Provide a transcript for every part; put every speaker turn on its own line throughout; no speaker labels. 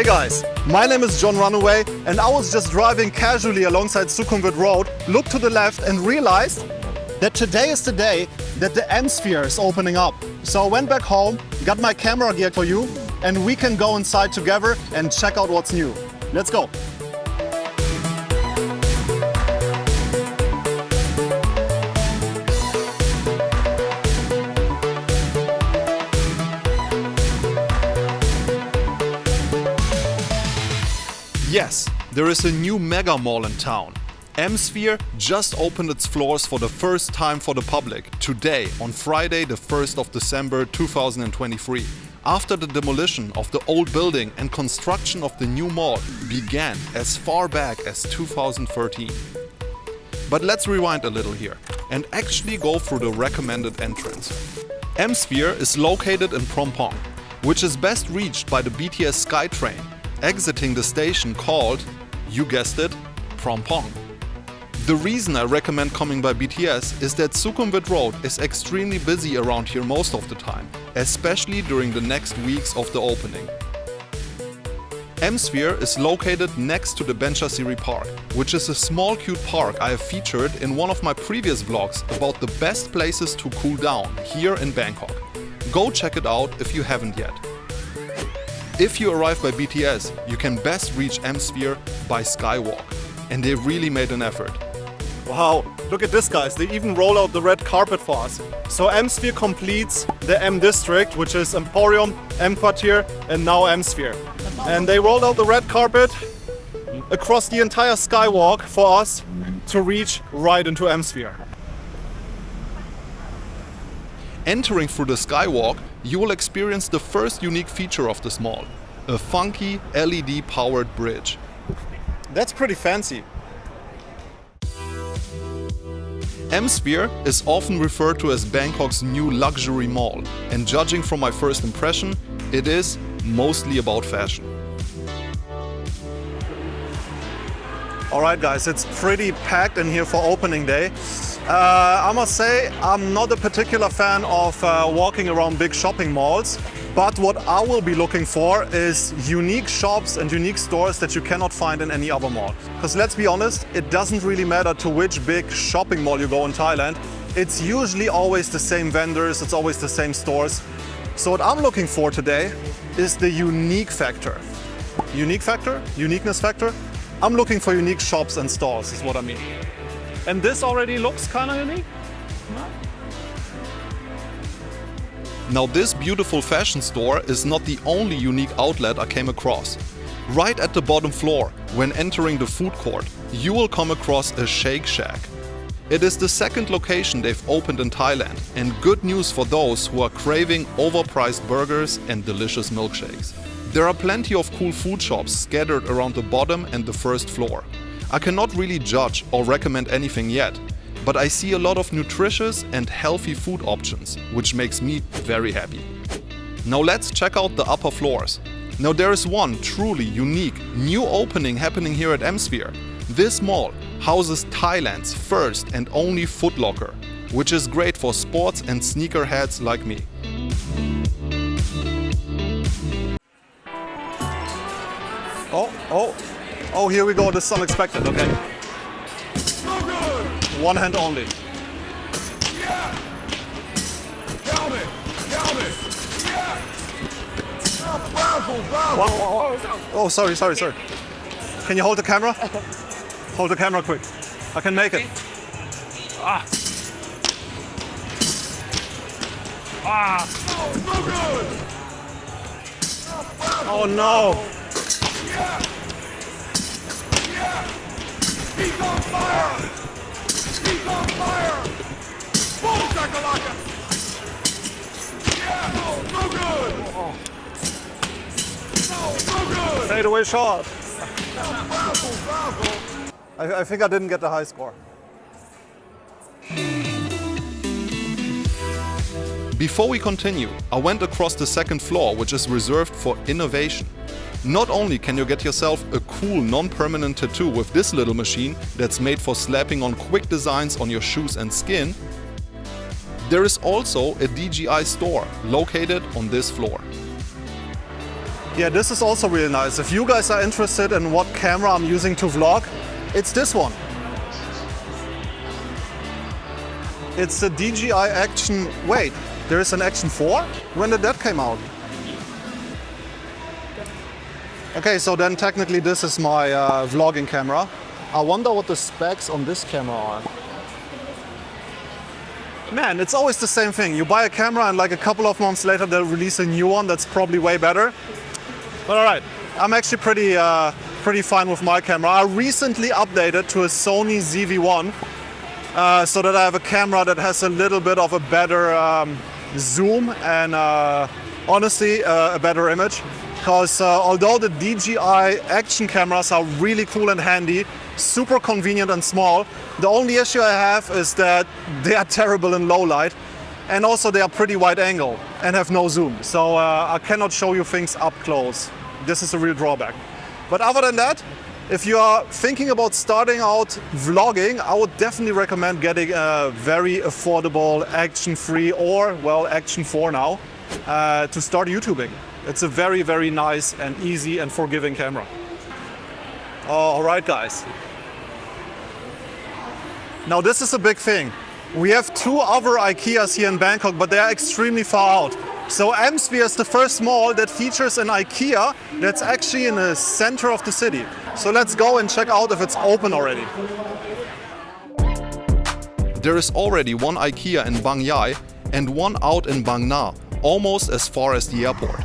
guys, my name is John Runaway and I was just driving casually alongside Sukhumvit Road, looked to the left and realized that today is the day that the EmSphere is opening up. So I went back home, got my camera gear for you, and we can go inside together and check out what's new. Let's go.
Yes, there is a new mega mall in town. EmSphere just opened its floors for the first time for the public today, on Friday the 1st of December 2023, after the demolition of the old building and construction of the new mall began as far back as 2013. But let's rewind a little here and actually go through the recommended entrance. EmSphere is located in Phrom Phong, which is best reached by the BTS SkyTrain, exiting the station called, you guessed it, Phrom Phong. The reason I recommend coming by BTS is that Sukhumvit Road is extremely busy around here most of the time, especially during the next weeks of the opening. EmSphere is located next to the Benchasiri Park, which is a small cute park I have featured in one of my previous vlogs about the best places to cool down here in Bangkok. Go check it out if you haven't yet. If you arrive by BTS, you can best reach EmSphere by Skywalk, and they really made an effort.
Wow, look at this guys, they even roll out the red carpet for us. So EmSphere completes the EmDistrict, which is EmPorium, EmQuartier and now EmSphere. And they rolled out the red carpet across the entire Skywalk for us to reach right into EmSphere.
Entering through the Skywalk, you will experience the first unique feature of this mall, a funky LED-powered bridge.
That's pretty fancy.
EmSphere is often referred to as Bangkok's new luxury mall, and judging from my first impression, it is mostly about fashion.
Alright guys, it's pretty packed in here for opening day. I must say, I'm not a particular fan of walking around big shopping malls, but what I will be looking for is unique shops and unique stores that you cannot find in any other mall. Because let's be honest, it doesn't really matter to which big shopping mall you go in Thailand. It's usually always the same vendors, it's always the same stores. So what I'm looking for today is the unique factor. Unique factor? Uniqueness factor? I'm looking for unique shops and stores, is what I mean. And this already looks kind of unique.
Now this beautiful fashion store is not the only unique outlet I came across. Right at the bottom floor, when entering the food court, you will come across a Shake Shack. It is the second location they've opened in Thailand, and good news for those who are craving overpriced burgers and delicious milkshakes. There are plenty of cool food shops scattered around the bottom and the first floor. I cannot really judge or recommend anything yet, but I see a lot of nutritious and healthy food options, which makes me very happy. Now let's check out the upper floors. Now there is one truly unique new opening happening here at EmSphere. This mall houses Thailand's first and only FOOTLOCKER, which is great for sports and sneakerheads like me.
Oh, here we go, this is unexpected, okay. One hand only.
Yeah. Count it. Yeah.
Oh, sorry. Can you hold the camera? Hold the camera quick. I can make it. Oh no.
He's on fire! Boom, shakalaka! Yeah, so good! So good!
Fade away shot. I think I didn't get the high score.
Before we continue, I went across the second floor, which is reserved for innovation. Not only can you get yourself a cool non-permanent tattoo with this little machine that's made for slapping on quick designs on your shoes and skin, there is also a DJI store located on this floor.
Yeah, this is also really nice. If you guys are interested in what camera I'm using to vlog, it's this one. It's the DJI Action. Wait, there is an Action 4? When did that come out? Okay, so then technically this is my vlogging camera. I wonder what the specs on this camera are. Man, it's always the same thing. You buy a camera and like a couple of months later they'll release a new one that's probably way better. But alright, I'm actually pretty fine with my camera. I recently updated to a Sony ZV-1 so that I have a camera that has a little bit of a better zoom and honestly a better image. Because although the DJI Action cameras are really cool and handy, super convenient and small, the only issue I have is that they are terrible in low light and also they are pretty wide angle and have no zoom. So I cannot show you things up close. This is a real drawback. But other than that, if you are thinking about starting out vlogging, I would definitely recommend getting a very affordable Action 3 or, well, Action 4 now to start YouTubing. It's a very, very nice and easy and forgiving camera. All right, guys. Now this is a big thing. We have two other IKEAs here in Bangkok, but they are extremely far out. So EmSphere is the first mall that features an IKEA that's actually in the center of the city. So let's go and check out if it's open already.
There is already one IKEA in Bang Yai and one out in Bang Na, almost as far as the airport.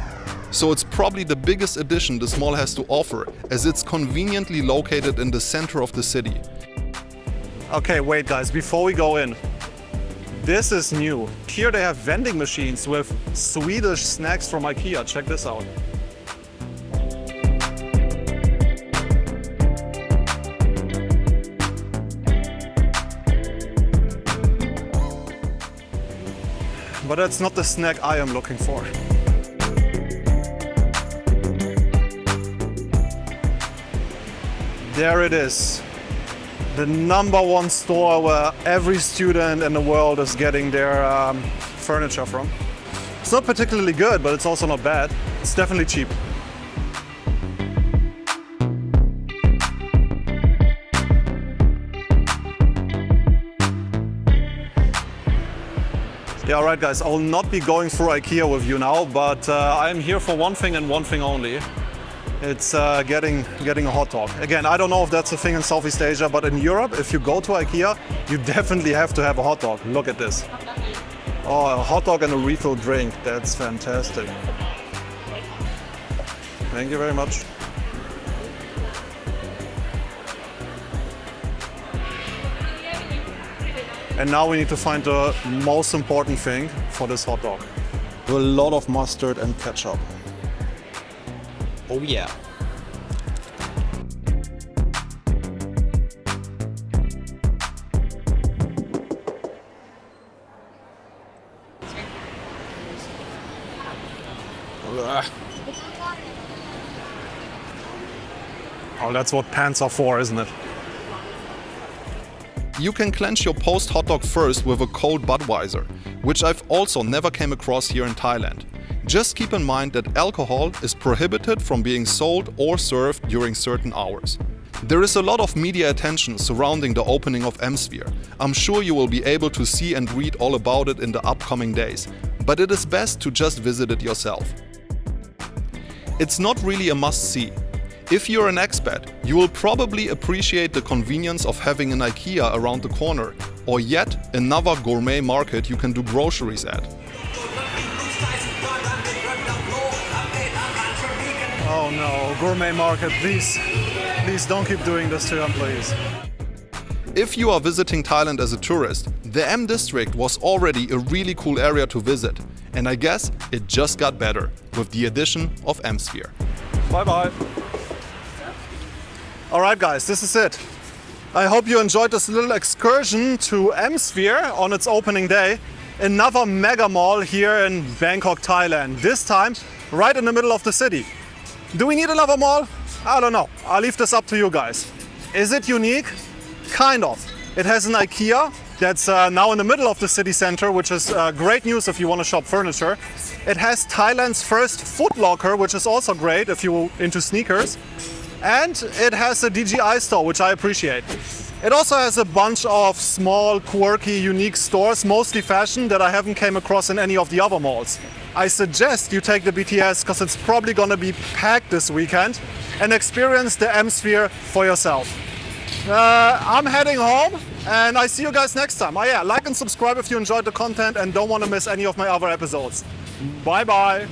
So it's probably the biggest addition this mall has to offer, as it's conveniently located in the center of the city.
Okay, wait guys, before we go in. This is new. Here they have vending machines with Swedish snacks from IKEA. Check this out. But that's not the snack I am looking for. There it is. The #1 store where every student in the world is getting their furniture from. It's not particularly good, but it's also not bad. It's definitely cheap. Yeah, alright guys, I will not be going through IKEA with you now, but I'm here for one thing and one thing only. It's getting a hot dog. Again, I don't know if that's a thing in Southeast Asia, but in Europe, if you go to IKEA, you definitely have to have a hot dog. Look at this. Oh, a hot dog and a refill drink. That's fantastic. Thank you very much. And now we need to find the most important thing for this hot dog. A lot of mustard and ketchup.
Oh yeah.
Oh, that's what pants are for, isn't it?
You can clench your post hot dog first with a cold Budweiser, which I've also never came across here in Thailand. Just keep in mind that alcohol is prohibited from being sold or served during certain hours. There is a lot of media attention surrounding the opening of EmSphere. I'm sure you will be able to see and read all about it in the upcoming days, but it is best to just visit it yourself. It's not really a must-see. If you're an expat, you will probably appreciate the convenience of having an IKEA around the corner, or yet another gourmet market you can do groceries at.
Oh no, gourmet market, please. Please don't keep doing this to your employees.
If you are visiting Thailand as a tourist, the EmDistrict was already a really cool area to visit, and I guess it just got better with the addition of EmSphere.
Bye bye. Alright guys, this is it. I hope you enjoyed this little excursion to EmSphere on its opening day. Another mega mall here in Bangkok, Thailand. This time right in the middle of the city. Do we need another mall? I don't know. I'll leave this up to you guys. Is it unique? Kind of. It has an IKEA, that's now in the middle of the city center, which is great news if you want to shop furniture. It has Thailand's first FOOTLOCKER, which is also great if you're into sneakers. And it has a DJI store, which I appreciate. It also has a bunch of small, quirky, unique stores, mostly fashion, that I haven't came across in any of the other malls. I suggest you take the BTS because it's probably gonna be packed this weekend, and experience the EmSphere for yourself. I'm heading home and I see you guys next time. Oh yeah, like and subscribe if you enjoyed the content and don't want to miss any of my other episodes. Bye bye.